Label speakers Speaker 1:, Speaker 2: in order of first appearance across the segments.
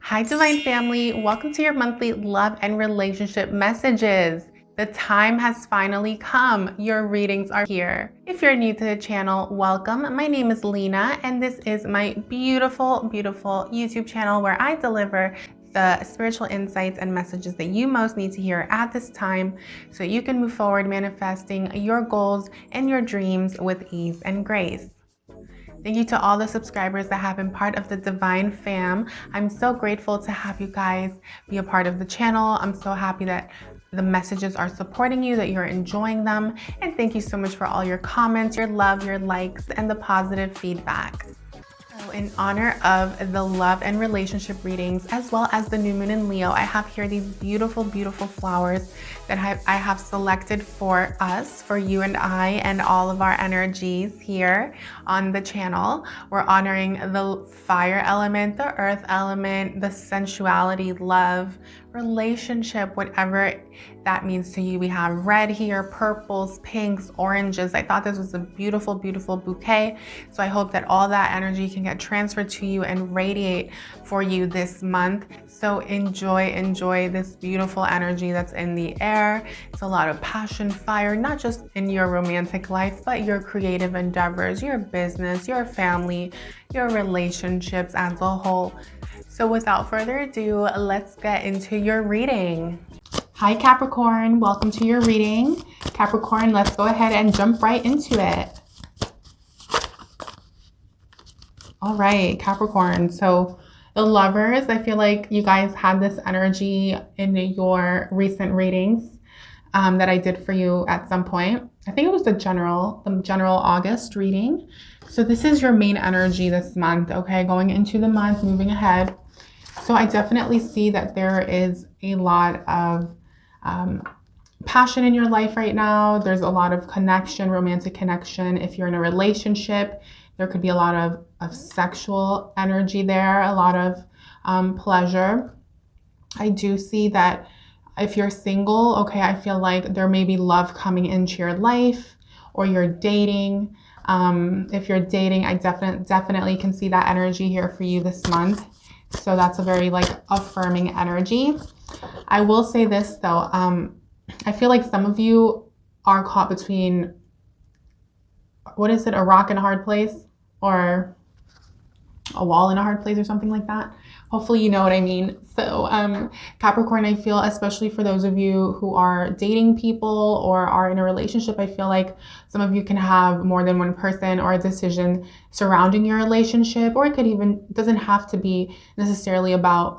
Speaker 1: Hi, Divine Family. Welcome to your monthly love and relationship messages. The time has finally come. Your readings are here. If you're new to the channel, welcome. My name is Lena, and this is my beautiful, beautiful YouTube channel where I deliver the spiritual insights and messages that you most need to hear at this time so you can move forward manifesting your goals and your dreams with ease and grace. Thank you to all the subscribers that have been part of the Divine Fam. I'm so grateful to have you guys be a part of the channel. I'm so happy that the messages are supporting you, that you're enjoying them. And thank you so much for all your comments, your love, your likes, and the positive feedback. So in honor of the love and relationship readings, as well as the new moon in Leo, I have here these beautiful, beautiful flowers that I have selected for us, for you and I, and all of our energies here on the channel. We're honoring the fire element, the earth element, the sensuality, love, relationship, whatever that means to you. We have red here, purples, pinks, oranges. I thought this was a beautiful, beautiful bouquet. So I hope that all that energy can get transferred to you and radiate for you this month. So enjoy this beautiful energy that's in the air. It's a lot of passion, fire, not just in your romantic life, but your creative endeavors, your business, your family, your relationships as a whole. So without further ado, let's get into your reading. Hi Capricorn, welcome to your reading. Capricorn, let's go ahead and jump right into it. All right, Capricorn. So the lovers, I feel like you guys had this energy in your recent readings that I did for you at some point. I think it was the general August reading. So this is your main energy this month, okay? Going into the month, moving ahead. So I definitely see that there is a lot of passion in your life right now. There's a lot of connection, romantic connection. If you're in a relationship, there could be a lot of sexual energy there, a lot of pleasure. I do see that if you're single, okay, I feel like there may be love coming into your life, or you're dating. If you're dating, I definitely can see that energy here for you this month. So that's a very affirming energy. I will say this though, I feel like some of you are caught between, what is it, a rock and a hard place, or a wall in a hard place, or something like that. Hopefully you know what I mean. So Capricorn, I feel, especially for those of you who are dating people or are in a relationship, I feel like some of you can have more than one person or a decision surrounding your relationship, or it could even, doesn't have to be necessarily about,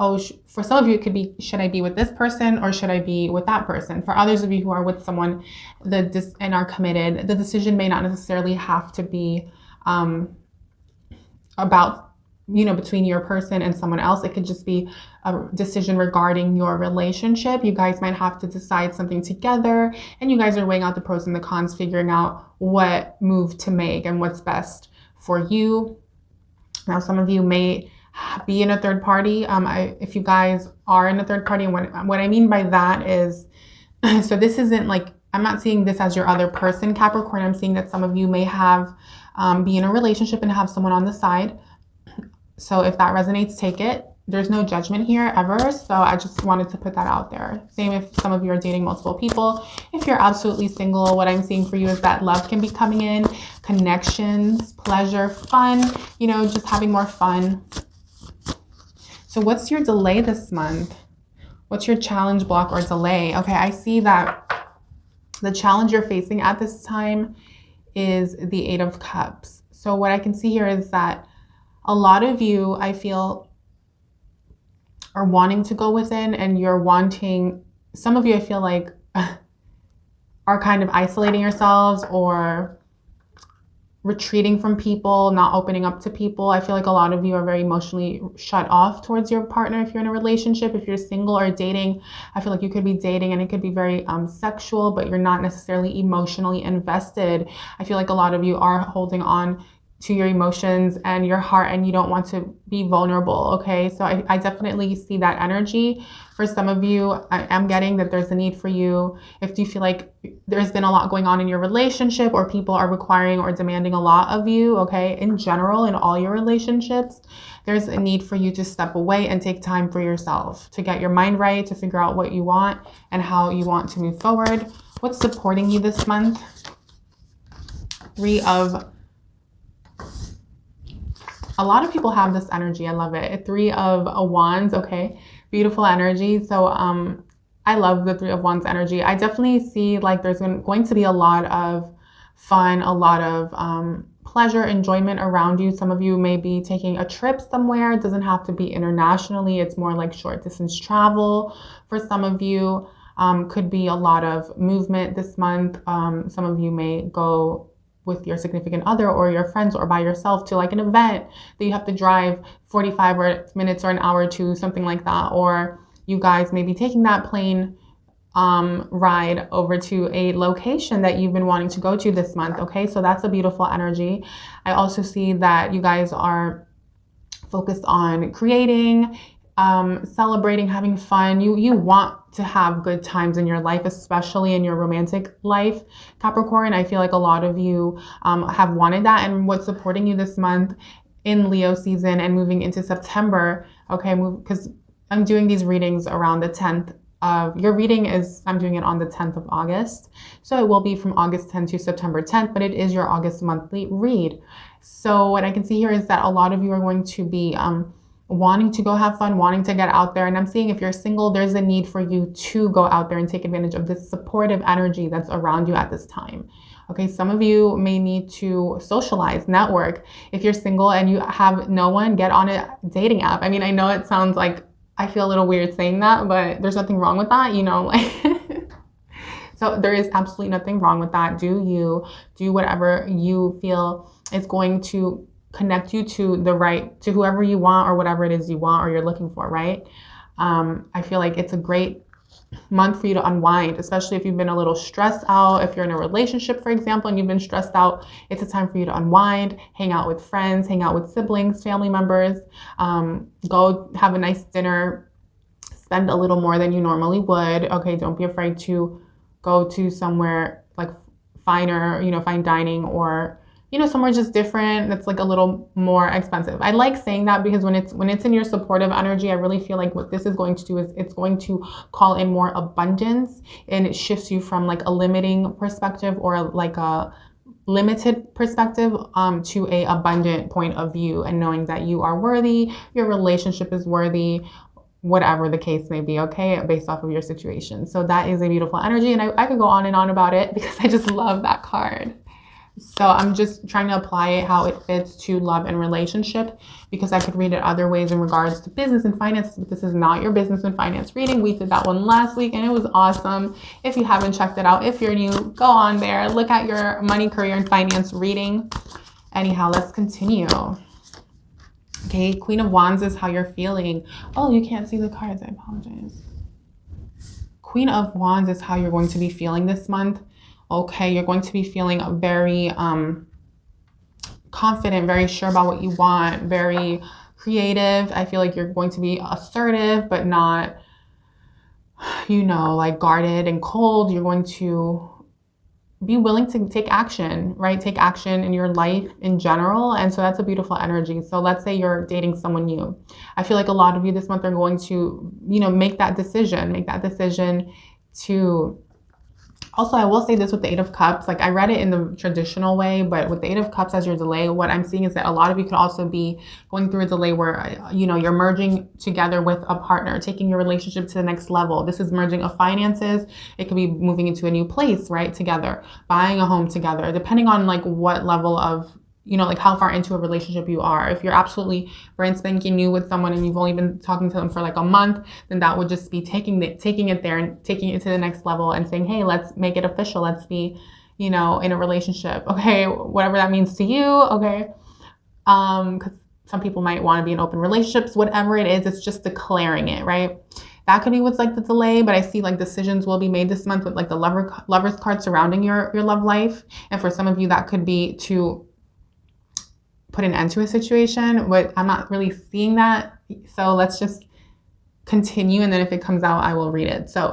Speaker 1: for some of you it could be, should I be with this person or should I be with that person? For others of you who are with someone and are committed, the decision may not necessarily have to be about, between your person and someone else. It could just be a decision regarding your relationship. You guys might have to decide something together, and you guys are weighing out the pros and the cons, figuring out what move to make and what's best for you. Now, some of you may be in a third party. If you guys are in a third party, and what I mean by that is, so this isn't I'm not seeing this as your other person, Capricorn. I'm seeing that some of you may have be in a relationship and have someone on the side. So if that resonates, take it. There's no judgment here ever. So I just wanted to put that out there. Same if some of you are dating multiple people. If you're absolutely single, what I'm seeing for you is that love can be coming in, connections, pleasure, fun, just having more fun. So what's your delay this month? What's your challenge, block, or delay? Okay, I see that the challenge you're facing at this time is the Eight of Cups. So what I can see here is that a lot of you, I feel, are wanting to go within, and some of you, I feel like, are kind of isolating yourselves or retreating from people, not opening up to people. I feel like a lot of you are very emotionally shut off towards your partner if you're in a relationship. If you're single or dating, I feel like you could be dating and it could be very sexual, but you're not necessarily emotionally invested. I feel like a lot of you are holding on to your emotions and your heart, and you don't want to be vulnerable. Okay, so I definitely see that energy. For some of you, I am getting that there's a need for you. If you feel like there's been a lot going on in your relationship, or people are requiring or demanding a lot of you, okay, in general, in all your relationships, there's a need for you to step away and take time for yourself, to get your mind right, to figure out what you want and how you want to move forward. What's supporting you this month? A lot of people have this energy. I love it. 3 of Wands. Okay, beautiful energy. So I love the 3 of Wands energy. I definitely see like there's going to be a lot of fun, a lot of pleasure, enjoyment around you. Some of you may be taking a trip somewhere. It doesn't have to be internationally. It's more like short distance travel. For some of you, could be a lot of movement this month. Some of you may go with your significant other or your friends or by yourself to like an event that you have to drive 45 minutes or an hour to, something like that. Or you guys may be taking that plane ride over to a location that you've been wanting to go to this month. Okay, so that's a beautiful energy. I also see that you guys are focused on creating, celebrating, having fun. You want to have good times in your life, especially in your romantic life, Capricorn. I feel like a lot of you have wanted that. And what's supporting you this month in Leo season and moving into September, okay, because I'm doing these readings around the 10th. Your reading is, I'm doing it on the 10th of August. So it will be from August 10th to September 10th, but it is your August monthly read. So what I can see here is that a lot of you are going to be wanting to go have fun, wanting to get out there. And I'm seeing if you're single, there's a need for you to go out there and take advantage of this supportive energy that's around you at this time. Okay, some of you may need to socialize, network. If you're single and you have no one, get on a dating app. I mean, I know it sounds like I feel a little weird saying that, but there's nothing wrong with that, you know, like so there is absolutely nothing wrong with that. Do whatever you feel is going to connect you to whoever you want, or whatever it is you want or you're looking for, right? I feel like it's a great month for you to unwind, especially if you've been a little stressed out. If you're in a relationship, for example, and you've been stressed out, it's a time for you to unwind, hang out with friends, hang out with siblings, family members, go have a nice dinner, spend a little more than you normally would. Okay, don't be afraid to go to somewhere like finer, fine dining, or somewhere just different that's like a little more expensive. I like saying that because when it's in your supportive energy, I really feel like what this is going to do is it's going to call in more abundance, and it shifts you from like a limiting perspective or like a limited perspective to a abundant point of view, and knowing that you are worthy, your relationship is worthy, whatever the case may be, okay, based off of your situation. So that is a beautiful energy, and I could go on and on about it because I just love that card. So I'm just trying to apply it how it fits to love and relationship, because I could read it other ways in regards to business and finances, but this is not your business and finance reading. We did that one last week and it was awesome. If you haven't checked it out, if you're new, go on there, look at your money, career, and finance reading. Anyhow, let's continue. Okay, Queen of Wands is how you're feeling. Oh, you can't see the cards. I apologize. Queen of Wands is how you're going to be feeling this month. Okay, you're going to be feeling very confident, very sure about what you want, very creative. I feel like you're going to be assertive, but not, like guarded and cold. You're going to be willing to take action, right? Take action in your life in general. And so that's a beautiful energy. So let's say you're dating someone new. I feel like a lot of you this month are going to, make that decision to... Also, I will say this with the 8 of Cups, like I read it in the traditional way, but with the 8 of Cups as your delay, what I'm seeing is that a lot of you could also be going through a delay where, you're merging together with a partner, taking your relationship to the next level. This is merging of finances. It could be moving into a new place, right? Together, buying a home together, depending on like what level of, like how far into a relationship you are. If you're absolutely brand spanking new with someone and you've only been talking to them for like a month, then that would just be taking it there and taking it to the next level and saying, hey, let's make it official. Let's be, in a relationship. Okay, whatever that means to you. Okay, because some people might want to be in open relationships. Whatever it is, it's just declaring it, right? That could be what's like the delay, but I see like decisions will be made this month with like the Lover's card surrounding your love life. And for some of you, that could be to put an end to a situation, but I'm not really seeing that. So let's just continue, and then if it comes out, I will read it. So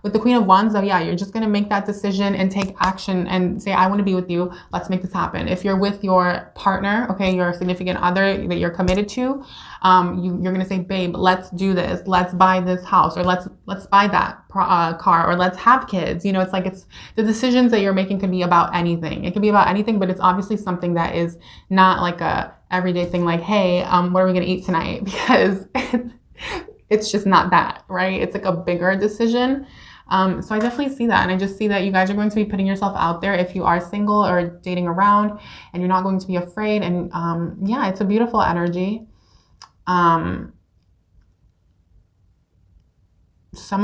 Speaker 1: with the Queen of Wands, though, yeah, you're just going to make that decision and take action and say, I want to be with you. Let's make this happen. If you're with your partner, okay, your significant other that you're committed to, you're going to say, babe, let's do this. Let's buy this house, or let's buy that car, or let's have kids. You know, it's like, it's the decisions that you're making can be about anything. It can be about anything, but it's obviously something that is not like a everyday thing, like, hey, what are we going to eat tonight? Because it's just not that, right? It's like a bigger decision. So I definitely see that. And I just see that you guys are going to be putting yourself out there if you are single or dating around, and you're not going to be afraid. And yeah, it's a beautiful energy. Some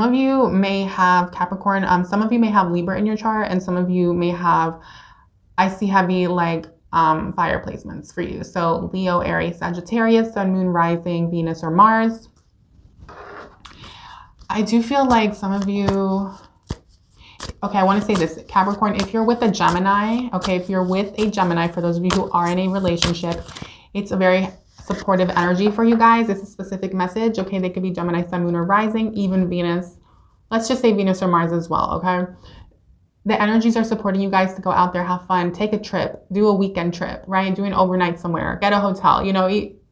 Speaker 1: of you may have Capricorn. Some of you may have Libra in your chart, and some of you may have, I see heavy like fire placements for you. So Leo, Aries, Sagittarius, Sun, Moon, Rising, Venus, or Mars. I do feel like some of you, okay, I want to say this, Capricorn, if you're with a Gemini, okay, if you're with a Gemini, for those of you who are in a relationship, it's a very supportive energy for you guys. It's a specific message, okay? They could be Gemini, Sun, Moon, or Rising, even Venus. Let's just say Venus or Mars as well, okay? The energies are supporting you guys to go out there, have fun, take a trip, do a weekend trip, right? Do an overnight somewhere, get a hotel, you know,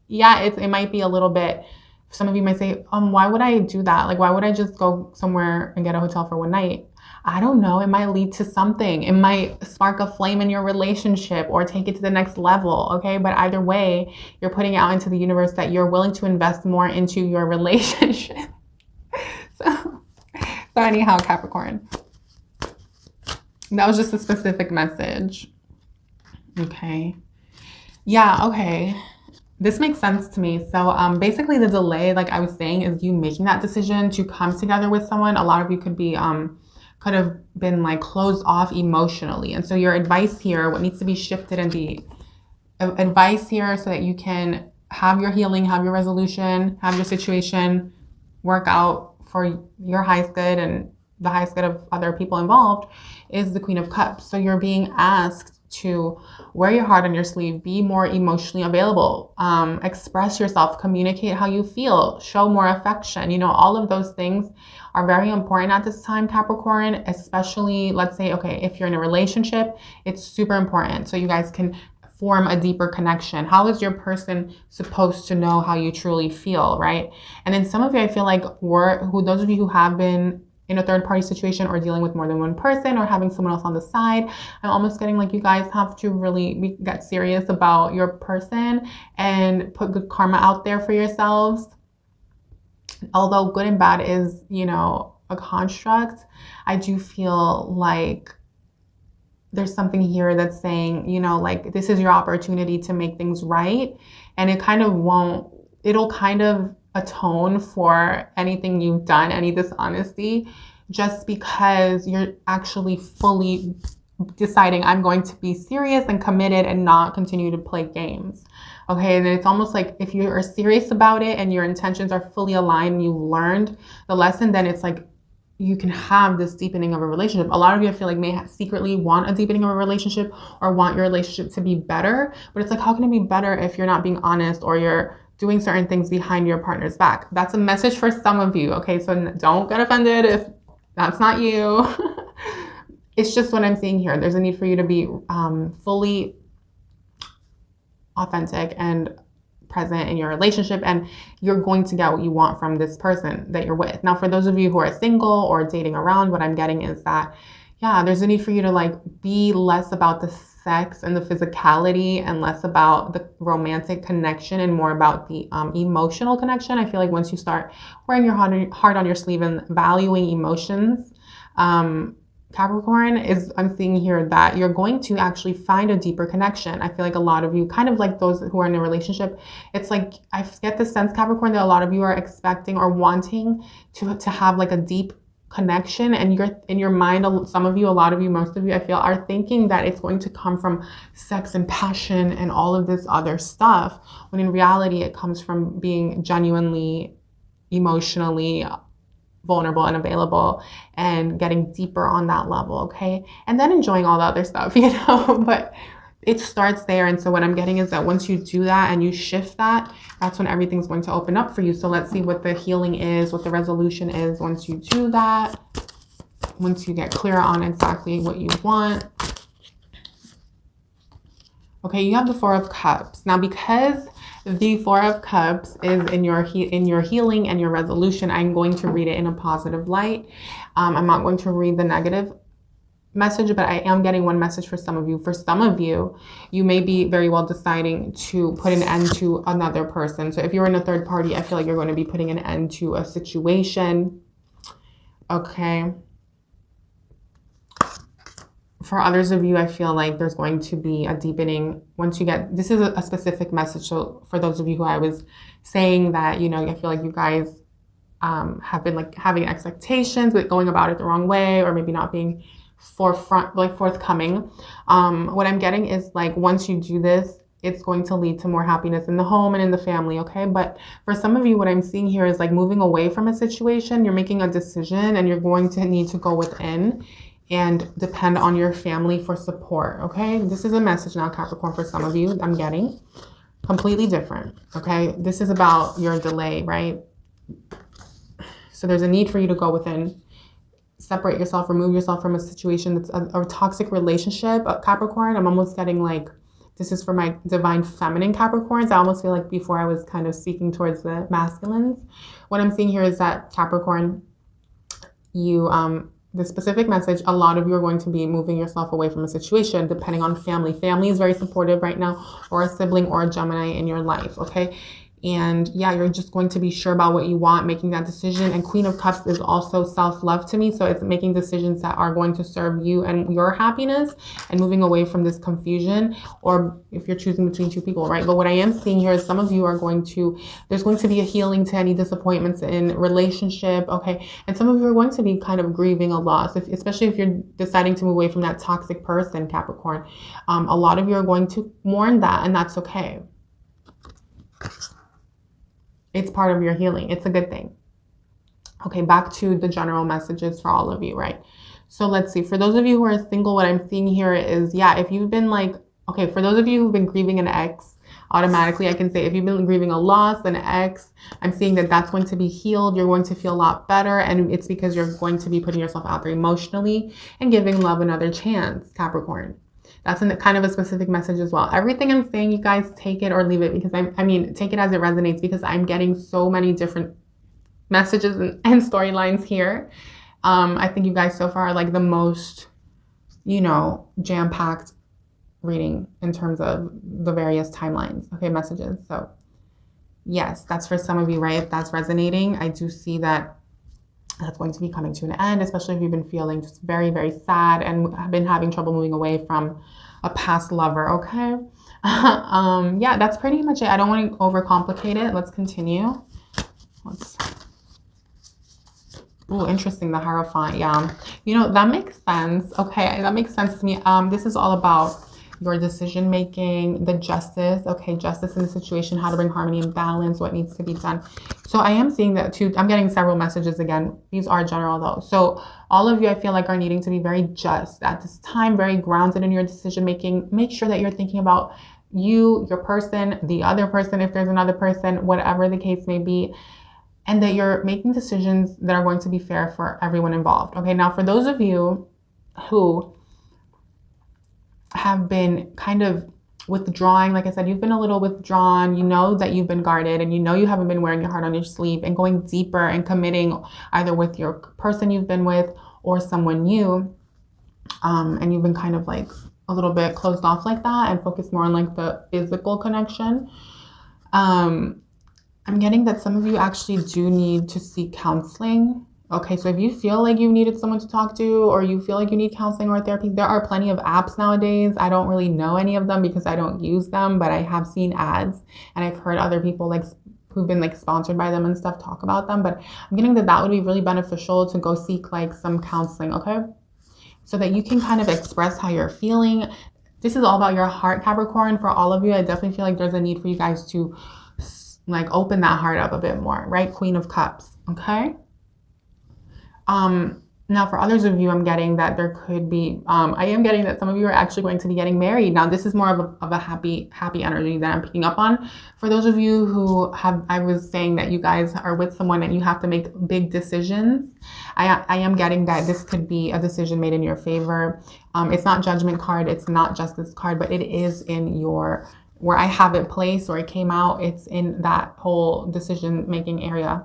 Speaker 1: yeah, it might be a little bit. Some of you might say, why would I do that? Like, why would I just go somewhere and get a hotel for one night? I don't know. It might lead to something. It might spark a flame in your relationship or take it to the next level, okay? But either way, you're putting out into the universe that you're willing to invest more into your relationship. So anyhow, Capricorn, that was just a specific message. Okay. Yeah, okay. This makes sense to me. So basically the delay, like I was saying, is you making that decision to come together with someone. A lot of you could be, could have been like closed off emotionally. And so your advice here, what needs to be shifted, and the advice here so that you can have your healing, have your resolution, have your situation work out for your highest good and the highest good of other people involved, is the Queen of Cups. So you're being asked to wear your heart on your sleeve, be more emotionally available, express yourself, communicate how you feel, show more affection. You know, all of those things are very important at this time, Capricorn, especially, let's say, okay, if you're in a relationship, it's super important. So you guys can form a deeper connection. How is your person supposed to know how you truly feel, right? And then some of you, I feel like, those of you who have been in a third party situation or dealing with more than one person or having someone else on the side, I'm almost getting like you guys have to really get serious about your person and put good karma out there for yourselves. Although good and bad is, you know, a construct, I do feel like there's something here that's saying, you know, like, this is your opportunity to make things right. And it kind of it'll kind of atone for anything you've done, any dishonesty, just because you're actually fully deciding, I'm going to be serious and committed and not continue to play games. Okay, and it's almost like if you are serious about it and your intentions are fully aligned and you learned the lesson, then it's like you can have this deepening of a relationship. A lot of you, I feel like, may secretly want a deepening of a relationship or want your relationship to be better, but it's like, how can it be better if you're not being honest or you're doing certain things behind your partner's back? That's a message for some of you, okay? So don't get offended if that's not you. It's just what I'm seeing here. There's a need for you to be fully authentic and present in your relationship, and you're going to get what you want from this person that you're with. Now, for those of you who are single or dating around, what I'm getting is that, yeah, there's a need for you to like be less about the sex and the physicality and less about the romantic connection and more about the emotional connection. I feel like once you start wearing your heart on your sleeve and valuing emotions, Capricorn, I'm seeing here that you're going to actually find a deeper connection. I feel like a lot of you, kind of like those who are in a relationship, it's like, I get the sense, Capricorn, that a lot of you are expecting or wanting to have like a deep connection, and you're in your mind, some of you, a lot of you, most of you, I feel, are thinking that it's going to come from sex and passion and all of this other stuff, when in reality it comes from being genuinely emotionally vulnerable and available and getting deeper on that level, okay? And then enjoying all the other stuff, you know? But it starts there. And so what I'm getting is that once you do that and you shift that, that's when everything's going to open up for you. So let's see what the healing is, what the resolution is once you do that, once you get clear on exactly what you want. Okay, you have the Four of Cups. Now, because the Four of Cups is in your healing and your resolution, I'm going to read it in a positive light. I'm not going to read the negative message, but I am getting one message for some of you. For some of you, you may be very well deciding to put an end to another person. So if you're in a third party, I feel like you're going to be putting an end to a situation. Okay. For others of you, I feel like there's going to be a deepening once you get, this is a specific message. So for those of you who I was saying that, you know, I feel like you guys have been like having expectations, but going about it the wrong way, or maybe not being forthcoming. What I'm getting is like, once you do this, it's going to lead to more happiness in the home and in the family. Okay. But for some of you, what I'm seeing here is like moving away from a situation. You're making a decision and you're going to need to go within and depend on your family for support. Okay. This is a message now, Capricorn, for some of you. I'm getting completely different. Okay. This is about your delay, right? So there's a need for you to go within, separate yourself, remove yourself from a situation that's a toxic relationship. Capricorn, I'm almost getting like, this is for my divine feminine Capricorns. I almost feel like before I was kind of speaking towards the masculines. What I'm seeing here is that Capricorn, you, the specific message, a lot of you are going to be moving yourself away from a situation depending on family. Family is very supportive right now, or a sibling or a Gemini in your life. Okay. And yeah, you're just going to be sure about what you want, making that decision. And Queen of Cups is also self-love to me. So it's making decisions that are going to serve you and your happiness and moving away from this confusion, or if you're choosing between two people, right? But what I am seeing here is some of you are going to, there's going to be a healing to any disappointments in relationship. Okay. And some of you are going to be kind of grieving a loss, especially if you're deciding to move away from that toxic person, Capricorn. A lot of you are going to mourn that, and that's okay. It's part of your healing. It's a good thing. Okay, back to the general messages for all of you, right? So let's see. For those of you who are single, what I'm seeing here is, yeah, if you've been like, okay, for those of you who've been grieving an ex, automatically I can say if you've been grieving a loss, an ex, I'm seeing that that's going to be healed. You're going to feel a lot better. And it's because you're going to be putting yourself out there emotionally and giving love another chance, Capricorn. That's kind of a specific message as well. Everything I'm saying, you guys take it or leave it, because I mean, take it as it resonates, because I'm getting so many different messages and storylines here. I think you guys so far are like the most, you know, jam-packed reading in terms of the various timelines. Okay, messages. So yes, that's for some of you, right? If that's resonating, I do see that that's going to be coming to an end, especially if you've been feeling just very, very sad and have been having trouble moving away from a past lover. Okay. Yeah, that's pretty much it. I don't want to overcomplicate it. Let's continue. Oh, interesting. The Hierophant. Yeah. You know, that makes sense. Okay. That makes sense to me. This is all about your decision making, the justice. Okay. Justice in the situation, how to bring harmony and balance, what needs to be done. So I am seeing that too. I'm getting several messages again. These are general though. So all of you, I feel like, are needing to be very just at this time, very grounded in your decision making. Make sure that you're thinking about you, your person, the other person, if there's another person, whatever the case may be, and that you're making decisions that are going to be fair for everyone involved. Okay. Now, for those of you who have been kind of withdrawing, like I said, you've been a little withdrawn, you know that you've been guarded, and you know you haven't been wearing your heart on your sleeve and going deeper and committing either with your person you've been with or someone new, and you've been kind of like a little bit closed off like that and focused more on like the physical connection. I'm getting that some of you actually do need to seek counseling. Okay, so if you feel like you needed someone to talk to, or you feel like you need counseling or therapy, there are plenty of apps nowadays. I don't really know any of them because I don't use them, but I have seen ads and I've heard other people like who've been like sponsored by them and stuff talk about them. But I'm getting that that would be really beneficial to go seek like some counseling, okay? So that you can kind of express how you're feeling. This is all about your heart, Capricorn. For all of you, I definitely feel like there's a need for you guys to like open that heart up a bit more, right? Queen of Cups, okay? Now, for others of you, I'm getting that there could be, I am getting that some of you are actually going to be getting married. Now, this is more of a happy energy that I'm picking up on. For those of you who have, I was saying that you guys are with someone and you have to make big decisions. I am getting that this could be a decision made in your favor. It's not judgment card. It's not justice card, but it is in your, where I have it placed or it came out, it's in that whole decision making area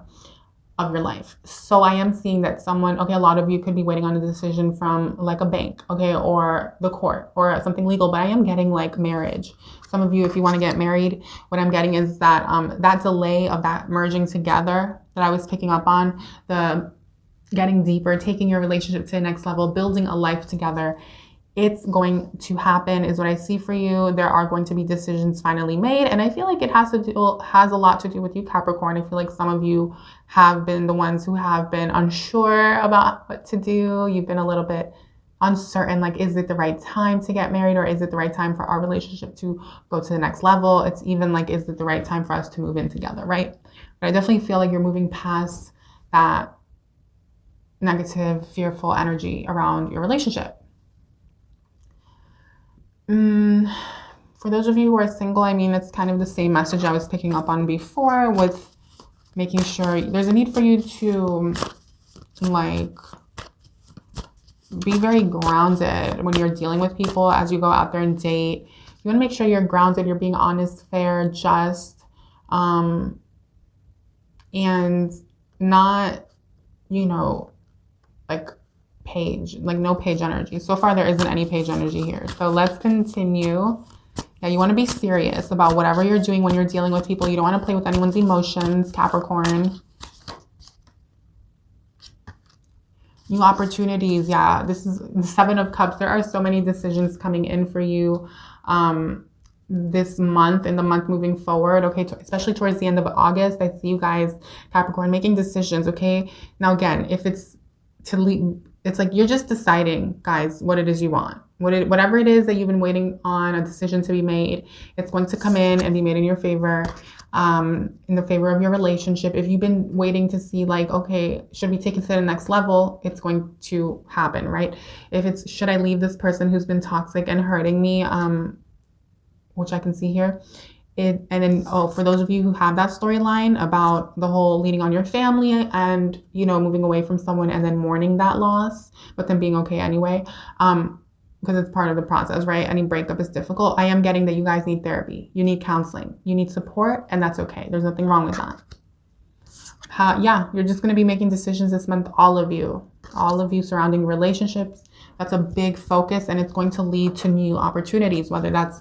Speaker 1: of your life. So I am seeing that someone, okay, a lot of you could be waiting on a decision from like a bank, okay, or the court or something legal, but I am getting like marriage. Some of you, if you want to get married, what I'm getting is that that delay of that merging together that I was picking up on, the getting deeper, taking your relationship to the next level, building a life together. It's going to happen is what I see for you. There are going to be decisions finally made. And I feel like it has a lot to do with you, Capricorn. I feel like some of you have been the ones who have been unsure about what to do. You've been a little bit uncertain, like, is it the right time to get married, or is it the right time for our relationship to go to the next level? It's even like, is it the right time for us to move in together, right? But I definitely feel like you're moving past that negative, fearful energy around your relationship. For those of you who are single, I mean, it's kind of the same message I was picking up on before with making sure there's a need for you to like be very grounded when you're dealing with people as you go out there and date. You want to make sure you're grounded, you're being honest, fair, just, and not, you know, like no page energy. So far, there isn't any page energy here. So let's continue. Yeah, you want to be serious about whatever you're doing when you're dealing with people. You don't want to play with anyone's emotions, Capricorn. New opportunities. Yeah, this is the Seven of Cups. There are so many decisions coming in for you this month and the month moving forward. Okay, especially towards the end of August. I see you guys, Capricorn, making decisions. Okay, now again, if it's to leave, it's like you're just deciding, guys, what it is you want. Whatever it is that you've been waiting on, a decision to be made, it's going to come in and be made in your favor, in the favor of your relationship. If you've been waiting to see like, okay, should we take it to the next level? It's going to happen, right? If it's, should I leave this person who's been toxic and hurting me, which I can see here. And then, for those of you who have that storyline about the whole leaning on your family and, you know, moving away from someone and then mourning that loss, but then being okay anyway, because it's part of the process, right? Any breakup is difficult. I am getting that you guys need therapy. You need counseling. You need support, and that's okay. There's nothing wrong with that. Yeah, you're just going to be making decisions this month, all of you surrounding relationships. That's a big focus, and it's going to lead to new opportunities, whether that's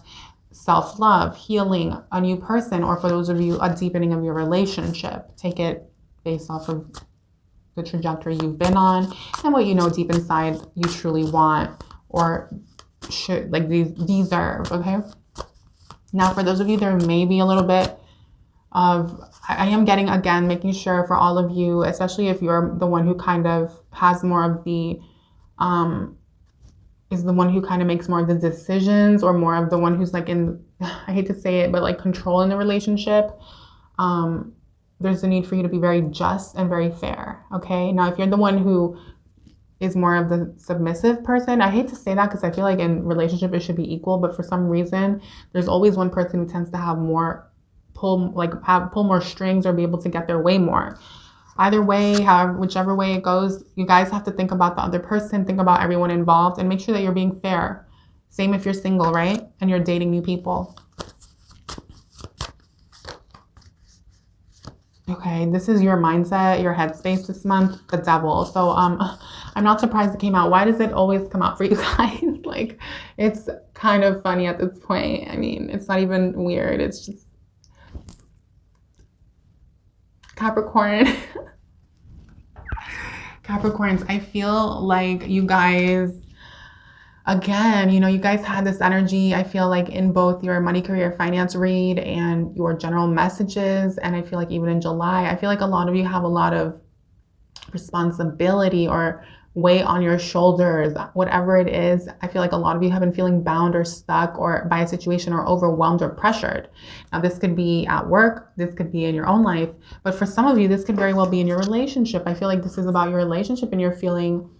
Speaker 1: self-love, healing, a new person, or for those of you, a deepening of your relationship. Take it based off of the trajectory you've been on and what you know deep inside you truly want or should, like, deserve, okay? Now, for those of you, there may be a little bit of, I am getting, again, making sure for all of you, especially if you're the one who kind of has more of the, is the one who kind of makes more of the decisions, or more of the one who's like in, I hate to say it, but like control in the relationship. There's a need for you to be very just and very fair. Okay. Now, if you're the one who is more of the submissive person, I hate to say that because I feel like in relationship it should be equal, but for some reason there's always one person who tends to have more pull more strings or be able to get their way more. Either way, however, whichever way it goes, you guys have to think about the other person, think about everyone involved, and make sure that you're being fair. Same if you're single, right? And you're dating new people. Okay, this is your mindset, your headspace this month, the Devil. So I'm not surprised it came out. Why does it always come out for you guys? Like, it's kind of funny at this point. I mean, it's not even weird. It's just Capricorn. Capricorns, I feel like you guys, again, you know, you guys had this energy, I feel like, in both your money, career, finance read and your general messages. And I feel like even in July, I feel like a lot of you have a lot of responsibility or weight on your shoulders, whatever it is. I feel like a lot of you have been feeling bound or stuck or by a situation, or overwhelmed or pressured. Now, this could be at work, this could be in your own life, but for some of you, this could very well be in your relationship. I feel like this is about your relationship and you're feeling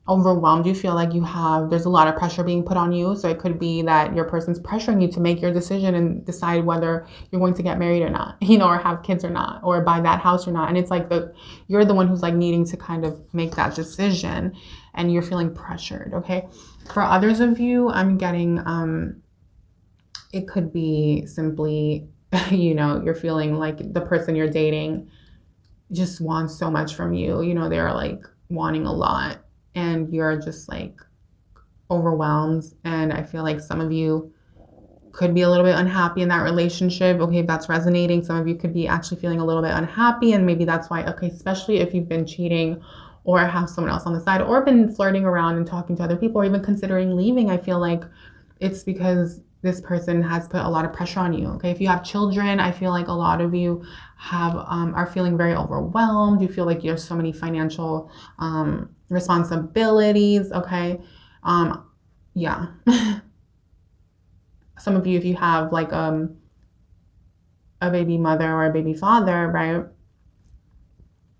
Speaker 1: overwhelmed. You feel like there's a lot of pressure being put on you. So it could be that your person's pressuring you to make your decision and decide whether you're going to get married or not, or have kids or not, or buy that house or not. And it's like you're the one who's like needing to kind of make that decision, and you're feeling pressured. Okay. For others of you, I'm getting, it could be simply, you're feeling like the person you're dating just wants so much from you. They're like wanting a lot, and you're just like overwhelmed. And I feel like some of you could be a little bit unhappy in that relationship. Okay, if that's resonating, some of you could be actually feeling a little bit unhappy, and maybe that's why, okay, especially if you've been cheating or have someone else on the side, or been flirting around and talking to other people, or even considering leaving, I feel like it's because this person has put a lot of pressure on you. Okay, if you have children, I feel like a lot of you are feeling very overwhelmed. You feel like there's so many financial responsibilities. Okay, yeah. Some of you, if you have like a baby mother or a baby father, right?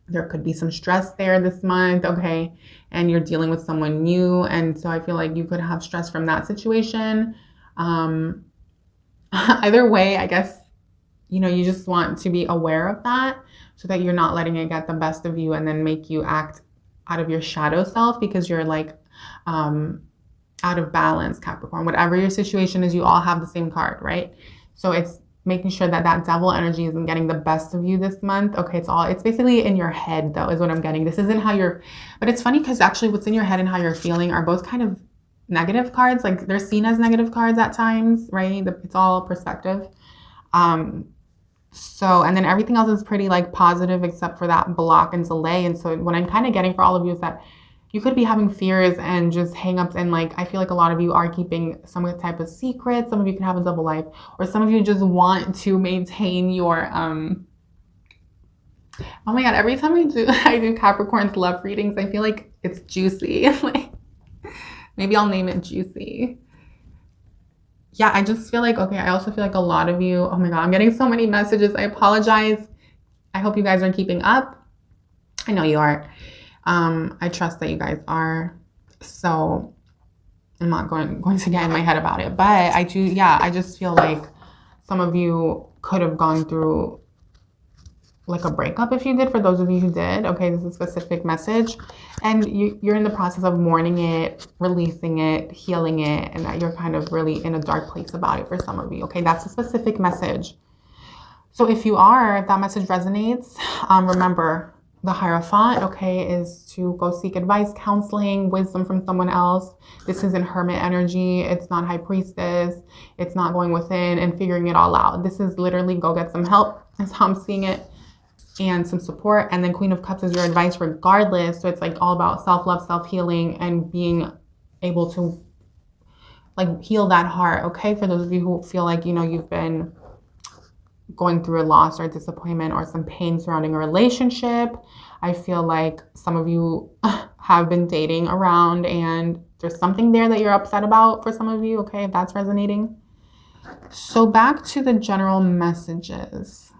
Speaker 1: There could be some stress there this month, okay? And you're dealing with someone new. And so I feel like you could have stress from that situation. Either way, I guess, you just want to be aware of that so that you're not letting it get the best of you and then make you act out of your shadow self, because you're like out of balance, Capricorn. Whatever your situation is, you all have the same card, right? So it's making sure that that devil energy isn't getting the best of you this month. Okay, it's basically in your head though, is what I'm getting. This isn't how but it's funny because actually what's in your head and how you're feeling are both kind of negative cards. Like they're seen as negative cards at times, right? It's all perspective. And then everything else is pretty like positive except for that block and delay. And so what I'm kind of getting for all of you is that you could be having fears and just hangups, and like I feel like a lot of you are keeping some type of secret. Some of you can have a double life, or some of you just want to maintain your oh my god, every time I do Capricorn's love readings, I feel like it's juicy. Like maybe I'll name it Juicy. Yeah, I just feel like, okay, I also feel like a lot of you, oh my god, I'm getting so many messages. I apologize. I hope you guys are keeping up. I know you are. I trust that you guys are. So I'm not going to get in my head about it. But I just feel like some of you could have gone through like a breakup if you did, for those of you who did. Okay, this is a specific message. And you're in the process of mourning it, releasing it, healing it, and that you're kind of really in a dark place about it for some of you. Okay, that's a specific message. So if that message resonates, remember, the Hierophant, okay, is to go seek advice, counseling, wisdom from someone else. This isn't Hermit energy. It's not High Priestess. It's not going within and figuring it all out. This is literally go get some help. That's how I'm seeing it. And some support. And then Queen of Cups is your advice regardless. So it's like all about self-love, self-healing, and being able to like heal that heart, okay? For those of you who feel like, you've been going through a loss or disappointment or some pain surrounding a relationship. I feel like some of you have been dating around and there's something there that you're upset about for some of you, okay, if that's resonating. So back to the general messages.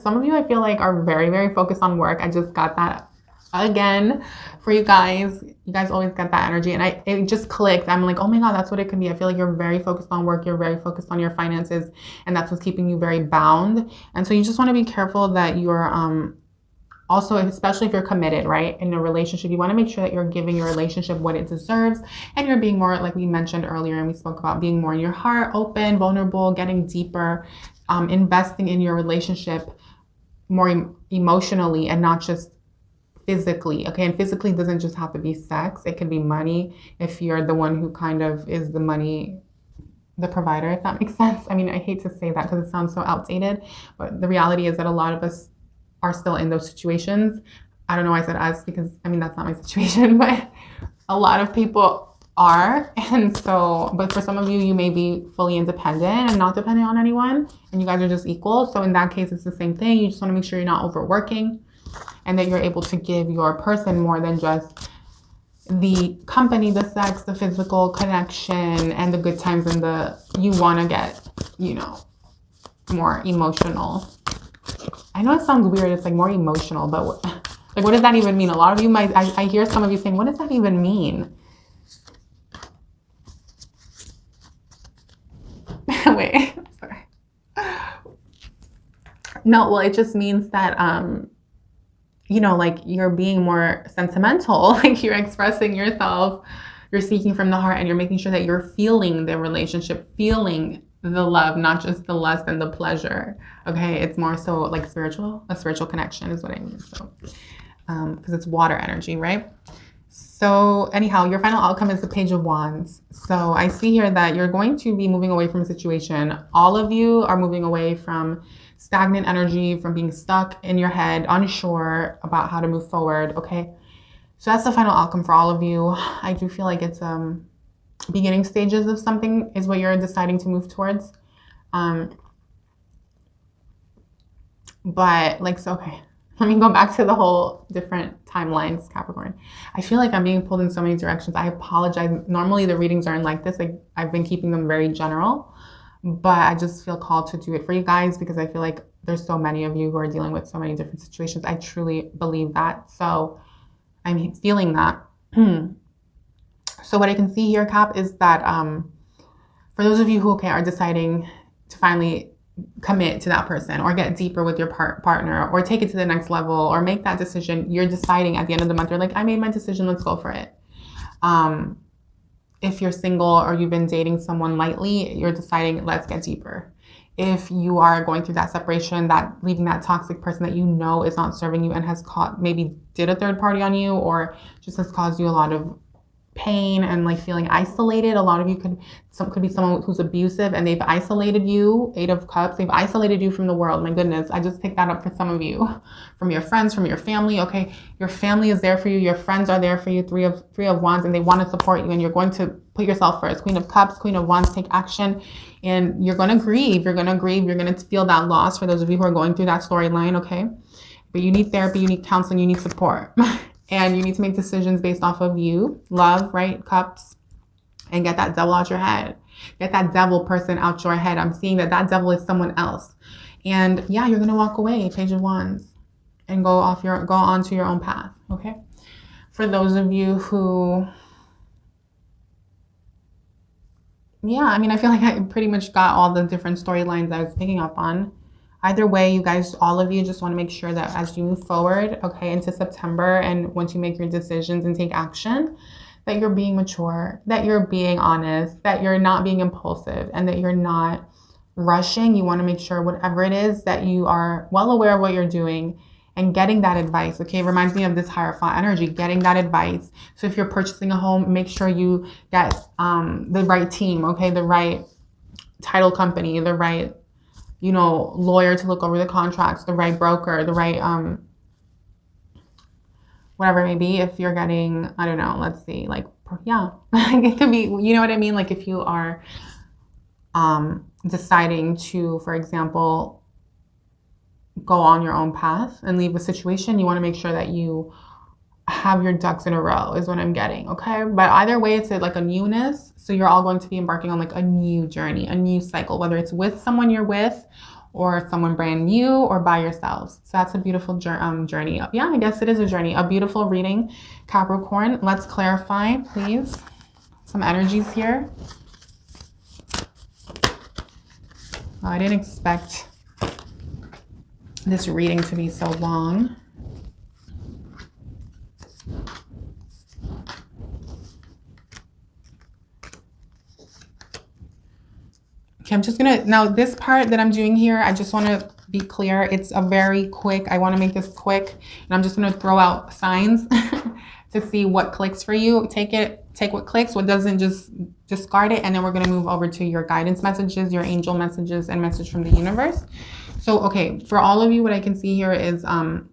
Speaker 1: Some of you I feel like are very, very focused on work. I just got that again for you guys. You guys always get that energy, and it just clicked. I'm like, oh my god, that's what it could be. I feel like you're very focused on work, you're very focused on your finances, and that's what's keeping you very bound. And so you just want to be careful that you're also, especially if you're committed, right, in a relationship, you want to make sure that you're giving your relationship what it deserves, and you're being more, like we mentioned earlier and we spoke about, being more in your heart, open, vulnerable, getting deeper, investing in your relationship more emotionally and not just physically. Okay, and physically doesn't just have to be sex. It can be money if you're the one who kind of is the provider, if that makes sense. I mean, I hate to say that because it sounds so outdated, but the reality is that a lot of us are still in those situations. I don't know why I said us, because I mean, that's not my situation, but a lot of people are. And so, but for some of you, you may be fully independent and not dependent on anyone, and you guys are just equal. So in that case, it's the same thing. You just want to make sure you're not overworking, and that you're able to give your person more than just the company, the sex, the physical connection, and the good times, and you want to get, more emotional. I know it sounds weird. It's like more emotional, but Like, what does that even mean? A lot of you might, I hear some of you saying, what does that even mean? Wait, sorry. No, well, it just means that, you know, like you're being more sentimental, like you're expressing yourself, you're speaking from the heart, and you're making sure that you're feeling the relationship, feeling the love, not just the lust and the pleasure. Okay, it's more so like spiritual, a spiritual connection is what I mean. So, because it's water energy, right? So anyhow, your final outcome is the Page of Wands. So I see here that you're going to be moving away from a situation. All of you are moving away from stagnant energy, from being stuck in your head, unsure about how to move forward, okay? So that's the final outcome for all of you. I do feel like it's beginning stages of something is what you're deciding to move towards. But like, so, okay. Let me go back to the whole different timelines, Capricorn. I feel like I'm being pulled in so many directions. I apologize. Normally the readings aren't like this. Like, I've been keeping them very general, but I just feel called to do it for you guys because I feel like there's so many of you who are dealing with so many different situations. I truly believe that. So I'm feeling that. So what I can see here, Cap, is that for those of you who are deciding to finally commit to that person or get deeper with your partner or take it to the next level or make that decision, you're deciding at the end of the month, you're like, I made my decision, let's go for it. If you're single or you've been dating someone lightly, you're deciding, let's get deeper. If you are going through that separation, that leaving that toxic person that you know is not serving you and has maybe did a third party on you or just has caused you a lot of pain and like feeling isolated. A lot of you could be someone who's abusive and they've isolated you. 8 of Cups, they've isolated you from the world. My goodness, I just picked that up for some of you, from your friends, from your family. Okay, your family is there for you, your friends are there for you. 3 of Wands, and they want to support you, and you're going to put yourself first. Queen of Cups, Queen of Wands, take action, and you're going to grieve. You're going to feel that loss for those of you who are going through that storyline. Okay, but you need therapy, you need counseling, you need support. And you need to make decisions based off of you, love, right? Cups, and get that devil out your head. Get that devil person out your head. I'm seeing that devil is someone else. And yeah, you're going to walk away, Page of Wands, and go on to your own path, okay? For those of you who, yeah, I mean, I feel like I pretty much got all the different storylines I was picking up on. Either way, you guys, all of you just want to make sure that as you move forward, okay, into September, and once you make your decisions and take action, that you're being mature, that you're being honest, that you're not being impulsive, and that you're not rushing. You want to make sure whatever it is that you are well aware of what you're doing and getting that advice, okay? It reminds me of this Hierophant energy, getting that advice. So if you're purchasing a home, make sure you get the right team, okay? The right title company, the right lawyer to look over the contracts, the right broker, the right, whatever it may be. If you're getting, I don't know, let's see, like, yeah, it could be, you know what I mean? Like if you are deciding to, for example, go on your own path and leave a situation, you want to make sure that you have your ducks in a row is what I'm getting, okay? But either way, it's like a newness. So you're all going to be embarking on like a new journey, a new cycle, whether it's with someone you're with or someone brand new or by yourselves. So that's a beautiful journey. Yeah, I guess it is a journey. A beautiful reading, Capricorn. Let's clarify, please. Some energies here. Oh, I didn't expect this reading to be so long. Okay, I'm just gonna, now this part that I'm doing here, I just want to be clear. It's a very quick, I want to make this quick, and I'm just going to throw out signs to see what clicks for you. Take what clicks, what doesn't, just discard it. And then we're going to move over to your guidance messages, your angel messages, and message from the universe. So, okay, for all of you, what I can see here is,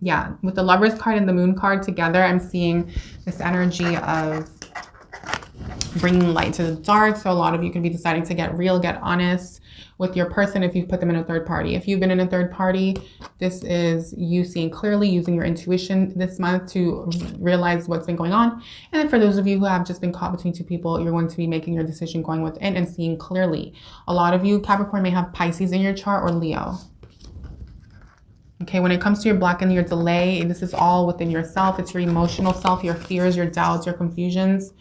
Speaker 1: yeah, with the Lovers card and the Moon card together, I'm seeing this energy of bringing light to the dark. So a lot of you could be deciding to get real, get honest with your person if you've put them in a third party. If you've been in a third party, this is you seeing clearly, using your intuition this month to realize what's been going on. And then for those of you who have just been caught between two people, you're going to be making your decision going within and seeing clearly. A lot of you, Capricorn, may have Pisces in your chart or Leo. Okay, when it comes to your block and your delay, this is all within yourself. It's your emotional self, your fears, your doubts, your confusions.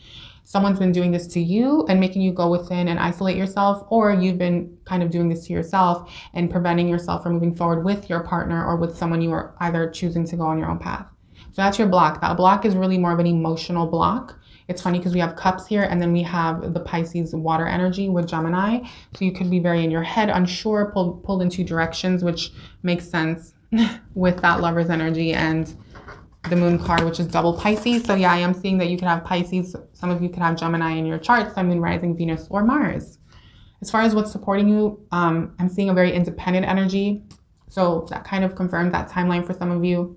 Speaker 1: Someone's been doing this to you and making you go within and isolate yourself, or you've been kind of doing this to yourself and preventing yourself from moving forward with your partner or with someone you are either choosing to go on your own path. So that's your block. That block is really more of an emotional block. It's funny because we have cups here and then we have the Pisces water energy with Gemini. So you could be very in your head, unsure, pulled in two directions, which makes sense with that Lover's energy and the moon card, which is double Pisces. So yeah, I am seeing that you could have Pisces. Some of you could have Gemini in your chart, Sun, Moon, Rising, Venus, or Mars. As far as what's supporting you, I'm seeing a very independent energy. So that kind of confirms that timeline for some of you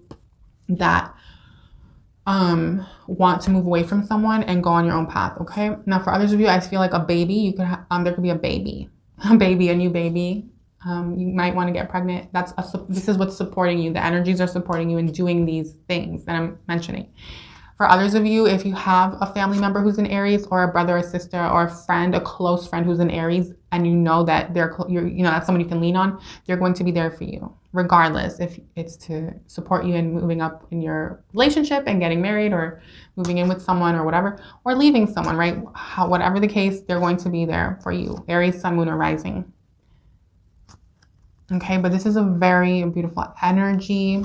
Speaker 1: that want to move away from someone and go on your own path. Okay. Now for others of you, I feel like a baby, you could have, there could be a baby, a new baby. You might want to get pregnant. This is what's supporting you. The energies are supporting you in doing these things that I'm mentioning. For others of you, if you have a family member who's in Aries, or a brother or sister or a friend, a close friend who's in Aries, and you know that that's someone you can lean on, they're going to be there for you, regardless if it's to support you in moving up in your relationship and getting married, or moving in with someone or whatever, or leaving someone, right? Whatever the case, they're going to be there for you. Aries, Sun, Moon, or Rising. Okay, but this is a very beautiful energy.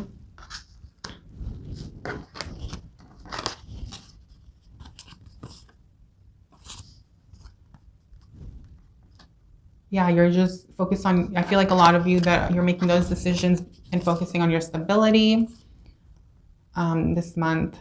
Speaker 1: Yeah, you're just focused on, I feel like a lot of you that you're making those decisions and focusing on your stability this month.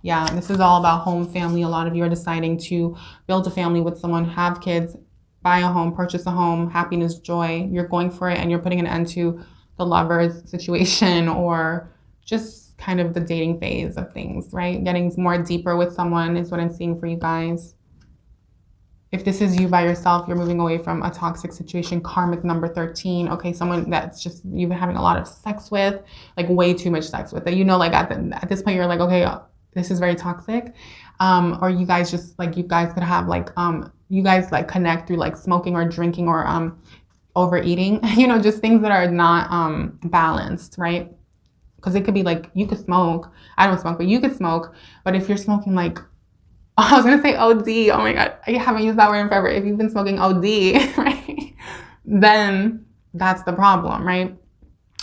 Speaker 1: Yeah, this is all about home, family. A lot of you are deciding to build a family with someone, have kids, buy a home, purchase a home, happiness, joy. You're going for it and you're putting an end to the Lovers situation, or just kind of the dating phase of things, right? Getting more deeper with someone is what I'm seeing for you guys. If this is you by yourself, you're moving away from a toxic situation, karmic number 13. Okay, someone that's just you've been having a lot of sex with, like way too much sex with, that like at this point you're like, okay, this is very toxic. Or you guys just like, you guys could have like you guys like connect through like smoking or drinking or overeating, just things that are not balanced, right? Because it could be like, you could smoke. I don't smoke, but you could smoke. But if you're smoking like, I was gonna say OD. Oh my God, I haven't used that word in forever. If you've been smoking OD, right, then that's the problem, right?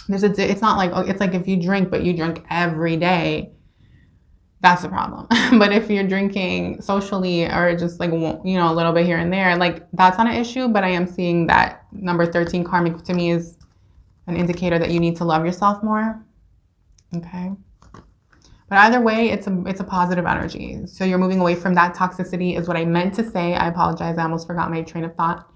Speaker 1: It's not like, it's like if you drink, but you drink every day, that's the problem. But if you're drinking socially or just like, a little bit here and there, like that's not an issue. But I am seeing that number 13 karmic to me is an indicator that you need to love yourself more. Okay. But either way, it's a positive energy. So you're moving away from that toxicity is what I meant to say. I apologize. I almost forgot my train of thought.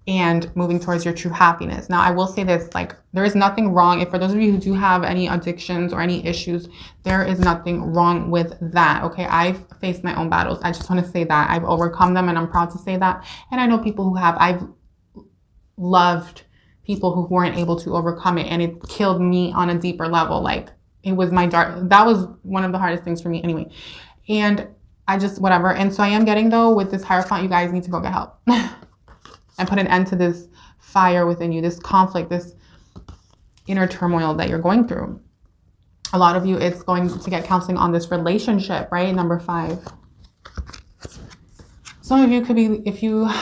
Speaker 1: And moving towards your true happiness. Now, I will say this, like, there is nothing wrong. If for those of you who do have any addictions or any issues, there is nothing wrong with that, okay? I've faced my own battles. I just want to say that. I've overcome them, and I'm proud to say that. And I know people who have. I've loved people who weren't able to overcome it, and it killed me on a deeper level. Like, it was that was one of the hardest things for me anyway. And I just, whatever. And so I am getting, though, with this Hierophant, you guys need to go get help. And put an end to this fire within you, this conflict, this inner turmoil that you're going through. A lot of you, it's going to get counseling on this relationship, right? Number 5. Some of you could be,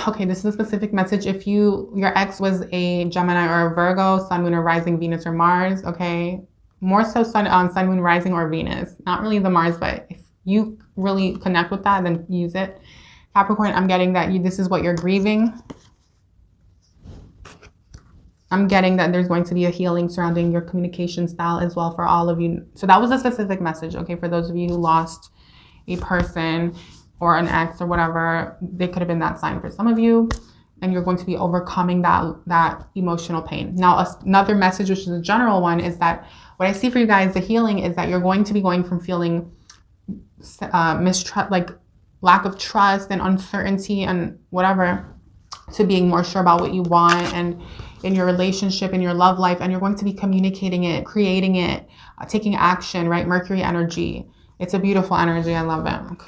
Speaker 1: okay, this is a specific message. If your ex was a Gemini or a Virgo, Sun, Moon, or Rising, Venus, or Mars, okay? More so Sun, Moon, Rising, or Venus. Not really the Mars, but if you really connect with that, then use it. Capricorn, I'm getting that this is what you're grieving. I'm getting that there's going to be a healing surrounding your communication style as well for all of you. So that was a specific message, okay? For those of you who lost a person or an ex or whatever, they could have been that sign for some of you. And you're going to be overcoming that emotional pain. Now, another message, which is a general one, is that what I see for you guys, the healing, is that you're going to be going from feeling mistrust, like lack of trust and uncertainty and whatever, to being more sure about what you want and in your relationship, in your love life, and you're going to be communicating it, creating it, taking action, right? Mercury energy. It's a beautiful energy. I love it.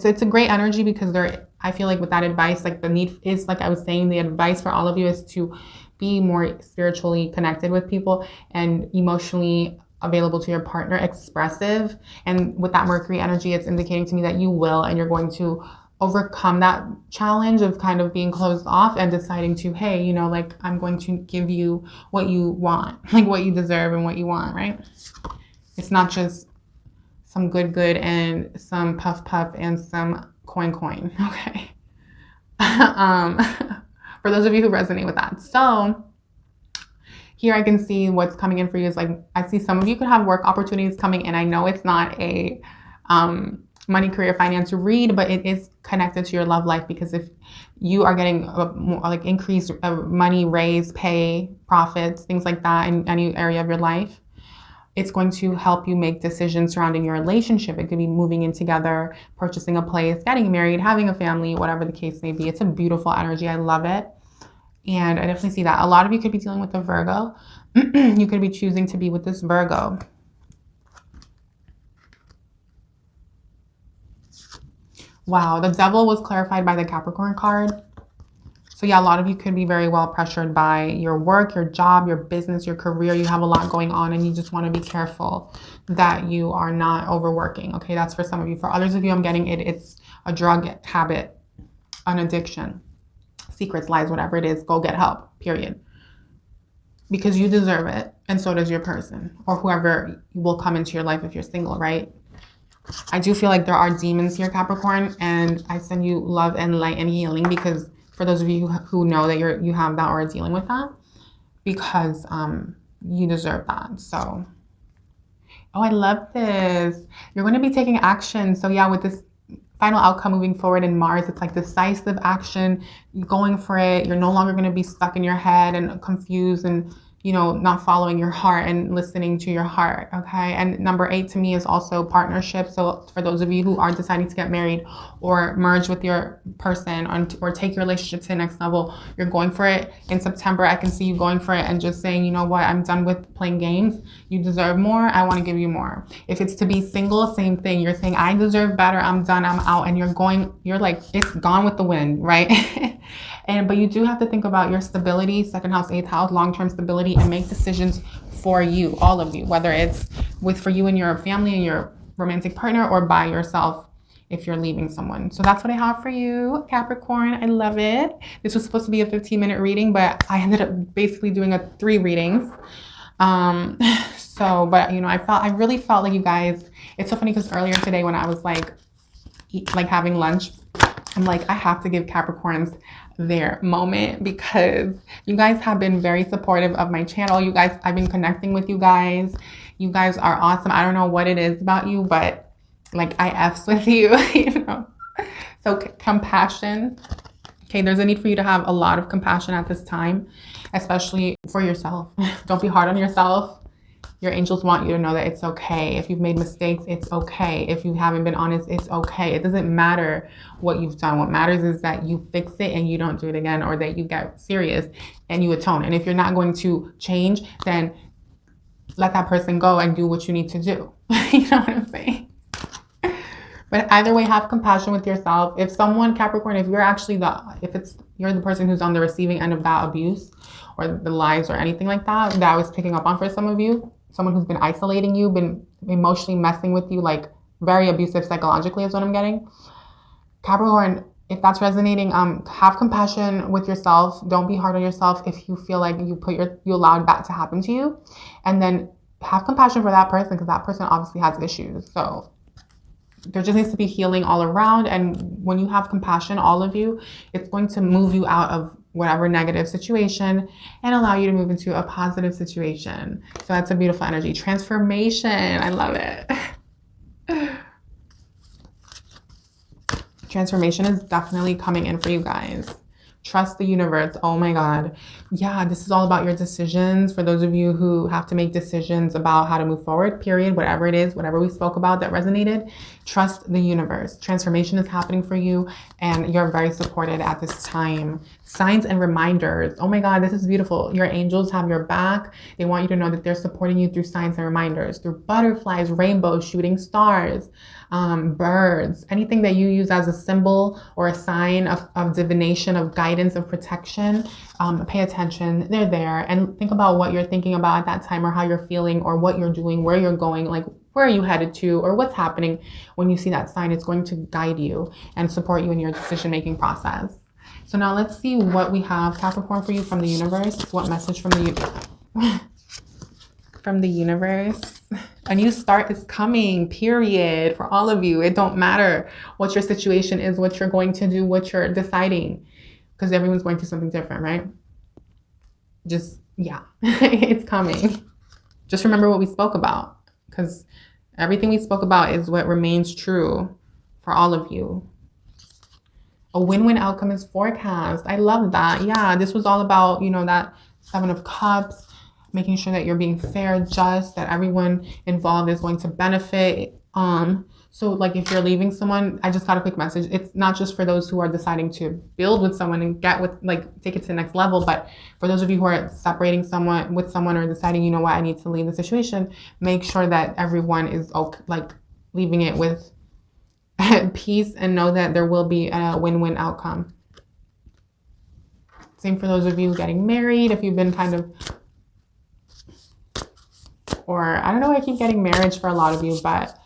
Speaker 1: It's a great energy because I feel like with that advice, like the need is, like I was saying, the advice for all of you is to be more spiritually connected with people and emotionally available to your partner, expressive. And with that Mercury energy, it's indicating to me that you will, and you're going to overcome that challenge of kind of being closed off and deciding to, hey, you know, like, I'm going to give you what you want, like what you deserve and what you want, right? It's not just some good and some puff and some coin. Okay. For those of you who resonate with that. So here I can see what's coming in for you is like, I see some of you could have work opportunities coming in. I know it's not a money, career, finance read, but it is connected to your love life, because if you are getting more, like, increased money, raise, pay, profits, things like that in any area of your life, it's going to help you make decisions surrounding your relationship. It could be moving in together, purchasing a place, getting married, having a family, whatever the case may be. It's a beautiful energy. I love it. And I definitely see that. A lot of you could be dealing with a Virgo. You could be choosing to be with this Virgo. Wow, the Devil was clarified by the Capricorn card. So yeah, a lot of you could be very well pressured by your work, your job, your business, your career. You have a lot going on and you just want to be careful that you are not overworking. Okay, that's for some of you. For others of you, I'm getting it's a drug habit, an addiction, secrets, lies, whatever it is. Go get help, period. Because you deserve it, and so does your person or whoever will come into your life if you're single, right? I do feel like there are demons here, Capricorn, and I send you love and light and healing, because for those of you who know that you have that or are dealing with that, because you deserve that. So, oh, I love this. You're going to be taking action. So yeah, with this final outcome moving forward in Mars, it's like decisive action. You're going for it. You're no longer going to be stuck in your head and confused and, you know, not following your heart and listening to your heart. Okay. And number 8 to me is also partnership. So for those of you who are deciding to get married or merge with your person or take your relationship to the next level, you're going for it in September. I can see you going for it and just saying, you know what, I'm done with playing games. You deserve more. I want to give you more. If it's to be single, same thing. You're saying, I deserve better. I'm done. I'm out. And you're like, it's gone with the wind, right? But you do have to think about your stability, 2nd house, 8th house, long-term stability, and make decisions for you, all of you, whether it's for you and your family and your romantic partner, or by yourself if you're leaving someone. So that's what I have for you, Capricorn. I love it. This was supposed to be a 15-minute reading, but I ended up basically doing 3 readings. But you know, I really felt like you guys, it's so funny because earlier today when I was like having lunch, I'm like, I have to give Capricorns their moment, because you guys have been very supportive of my channel. You guys, I've been connecting with you guys. You guys are awesome. I don't know what it is about you, but like, I F's with you, you know. So compassion. Okay, there's a need for you to have a lot of compassion at this time, especially for yourself. Don't be hard on yourself. Your angels want you to know that it's okay. If you've made mistakes, it's okay. If you haven't been honest, it's okay. It doesn't matter what you've done. What matters is that you fix it and you don't do it again, or that you get serious and you atone. And if you're not going to change, then let that person go and do what you need to do. You know what I'm saying? But either way, have compassion with yourself. If someone, Capricorn, if you're actually you're the person who's on the receiving end of that abuse or the lies or anything like that, that I was picking up on for some of you, someone who's been isolating you, been emotionally messing with you, like very abusive psychologically is what I'm getting. Capricorn, if that's resonating, have compassion with yourself. Don't be hard on yourself if you feel like you allowed that to happen to you. And then have compassion for that person, because that person obviously has issues. So there just needs to be healing all around. And when you have compassion, all of you, it's going to move you out of whatever negative situation and allow you to move into a positive situation. So that's a beautiful energy. Transformation. I love it. Transformation is definitely coming in for you guys. Trust the universe. Oh my God. Yeah, this is all about your decisions. For those of you who have to make decisions about how to move forward, period, whatever it is, whatever we spoke about that resonated, trust the universe. Transformation is happening for you and you're very supported at this time. Signs and reminders. Oh my God, this is beautiful. Your angels have your back. They want you to know that they're supporting you through signs and reminders, through butterflies, rainbows, shooting stars, birds, anything that you use as a symbol or a sign of divination, of guidance, guidance of protection, pay attention. They're there. And think about what you're thinking about at that time, or how you're feeling, or what you're doing, where you're going, like where are you headed to, or what's happening. When you see that sign, it's going to guide you and support you in your decision-making process. So now let's see what we have, Capricorn, for you from the universe. What message from the from the universe? A new start is coming, period, for all of you. It don't matter what your situation is, what you're going to do, what you're deciding, because everyone's going through something different, right? Just, yeah, it's coming. Just remember what we spoke about, because everything we spoke about is what remains true for all of you. A win-win outcome is forecast. I love that. Yeah, this was all about, you know, that 7 of Cups, making sure that you're being fair, just, that everyone involved is going to benefit. So like if you're leaving someone, I just got a quick message. It's not just for those who are deciding to build with someone and get with, like, take it to the next level, but for those of you who are separating someone with someone, or deciding, you know what, I need to leave the situation, make sure that everyone is okay, like leaving it with peace, and know that there will be a win-win outcome. Same for those of you getting married. If you've been kind of, or I don't know why I keep getting marriage for a lot of you, but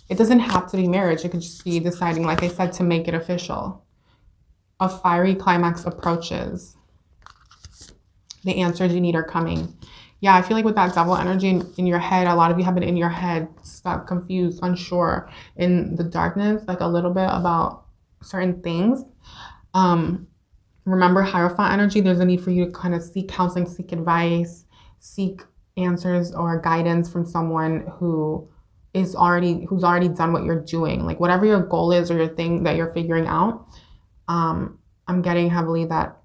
Speaker 1: it doesn't have to be marriage. It could just be deciding, like I said, to make it official. A fiery climax approaches. The answers you need are coming. Yeah, I feel like with that Devil energy in your head, a lot of you have been in your head, stuck, confused, unsure, in the darkness, like a little bit about certain things. Remember Hierophant energy, there's a need for you to kind of seek counseling, seek advice, seek answers or guidance from someone who's already done what you're doing. Like whatever your goal is, or your thing that you're figuring out, I'm getting heavily that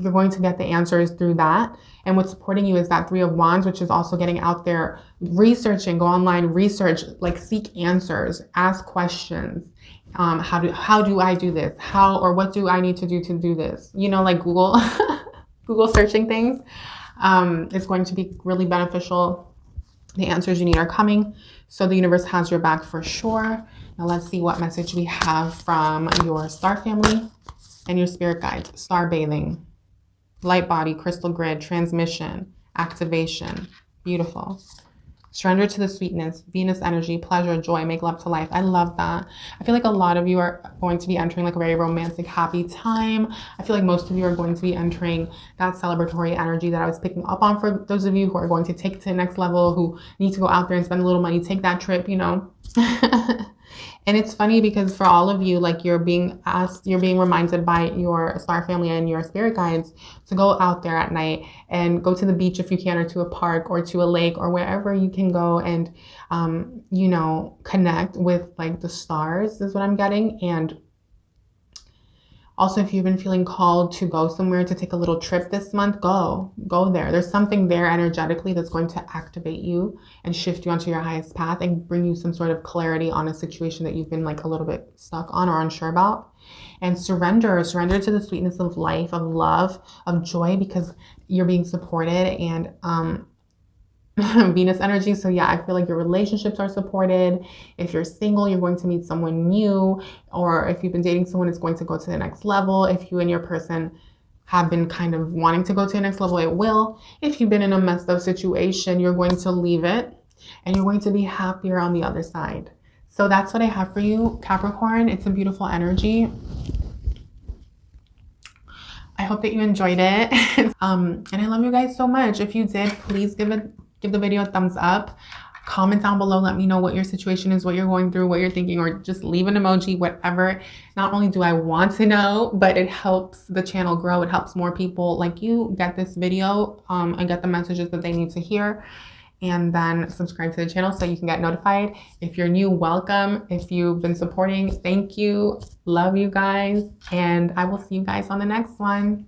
Speaker 1: you're going to get the answers through that. And what's supporting you is that 3 of Wands, which is also getting out there, researching, go online, research, like seek answers, ask questions. How do I do this? How, or what do I need to do this? You know, like Google, Google searching things. It's going to be really beneficial. The answers you need are coming. So the universe has your back for sure. Now let's see what message we have from your star family and your spirit guides. Star bathing, light body, crystal grid, transmission, activation. Beautiful. Surrender to the sweetness, Venus energy, pleasure, joy, make love to life. I love that. I feel like a lot of you are going to be entering like a very romantic, happy time. I feel like most of you are going to be entering that celebratory energy that I was picking up on. For those of you who are going to take it to the next level, who need to go out there and spend a little money, take that trip, you know. And it's funny because for all of you, like you're being reminded by your star family and your spirit guides to go out there at night and go to the beach if you can, or to a park, or to a lake, or wherever you can go and, you know, connect with like the stars is what I'm getting. And also, if you've been feeling called to go somewhere, to take a little trip this month, go there. There's something there energetically that's going to activate you and shift you onto your highest path and bring you some sort of clarity on a situation that you've been like a little bit stuck on or unsure about. And surrender to the sweetness of life, of love, of joy, because you're being supported. And Venus energy. So yeah, I feel like your relationships are supported. If you're single, you're going to meet someone new, or if you've been dating someone, it's going to go to the next level. If you and your person have been kind of wanting to go to the next level, it will. If you've been in a messed up situation, you're going to leave it and you're going to be happier on the other side. So that's what I have for you, Capricorn. It's a beautiful energy. I hope that you enjoyed it. And I love you guys so much. If you did, please give the video a thumbs up. Comment down below. Let me know what your situation is, what you're going through, what you're thinking, or just leave an emoji, whatever. Not only do I want to know, but it helps the channel grow. It helps more people like you get this video and get the messages that they need to hear. And then subscribe to the channel so you can get notified. If you're new, welcome. If you've been supporting, thank you. Love you guys. And I will see you guys on the next one.